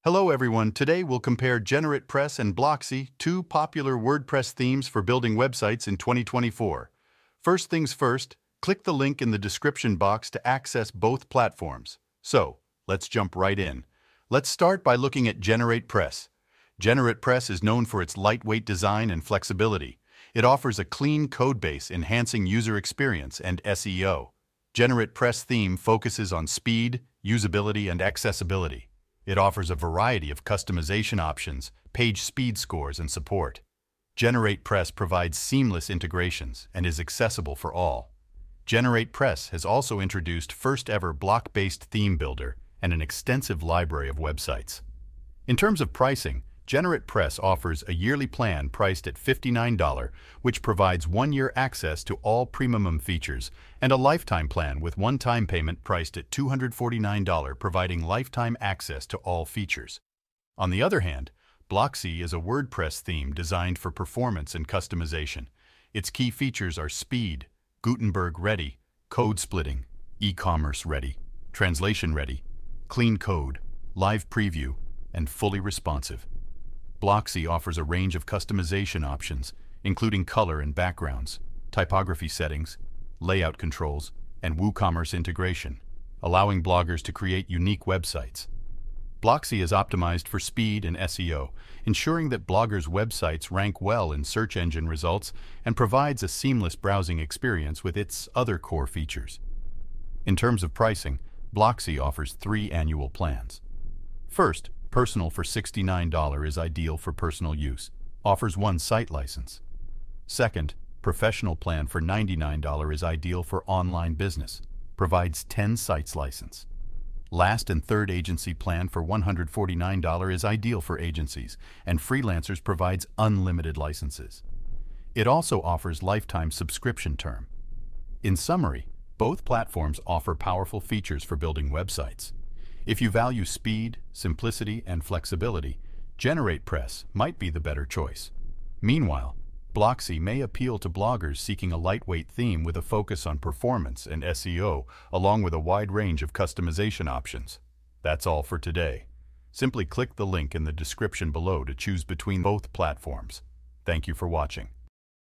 Hello everyone, today we'll compare GeneratePress and Blocksy, two popular WordPress themes for building websites in 2024. First things first, click the link in the description box to access both platforms. So, let's jump right in. Let's start by looking at GeneratePress. GeneratePress is known for its lightweight design and flexibility. It offers a clean codebase enhancing user experience and SEO. GeneratePress theme focuses on speed, usability, and accessibility. It offers a variety of customization options, page speed scores, and support. GeneratePress provides seamless integrations and is accessible for all. GeneratePress has also introduced first-ever block-based theme builder and an extensive library of websites. In terms of pricing, GeneratePress offers a yearly plan priced at $59, which provides one-year access to all premium features, and a lifetime plan with one-time payment priced at $249, providing lifetime access to all features. On the other hand, Blocksy is a WordPress theme designed for performance and customization. Its key features are speed, Gutenberg-ready, code splitting, e-commerce-ready, translation-ready, clean code, live preview, and fully responsive. Blocksy offers a range of customization options, including color and backgrounds, typography settings, layout controls, and WooCommerce integration, allowing bloggers to create unique websites. Blocksy is optimized for speed and SEO, ensuring that bloggers' websites rank well in search engine results and provides a seamless browsing experience with its other core features. In terms of pricing, Blocksy offers 3 annual plans. First, Personal for $69 is ideal for personal use, offers 1 site license. Second, Professional plan for $99 is ideal for online business, provides 10 sites license. Last and third agency plan for $149 is ideal for agencies, and freelancers provides unlimited licenses. It also offers lifetime subscription term. In summary, both platforms offer powerful features for building websites. If you value speed, simplicity, and flexibility, GeneratePress might be the better choice. Meanwhile, Blocksy may appeal to bloggers seeking a lightweight theme with a focus on performance and SEO, along with a wide range of customization options. That's all for today. Simply click the link in the description below to choose between both platforms. Thank you for watching.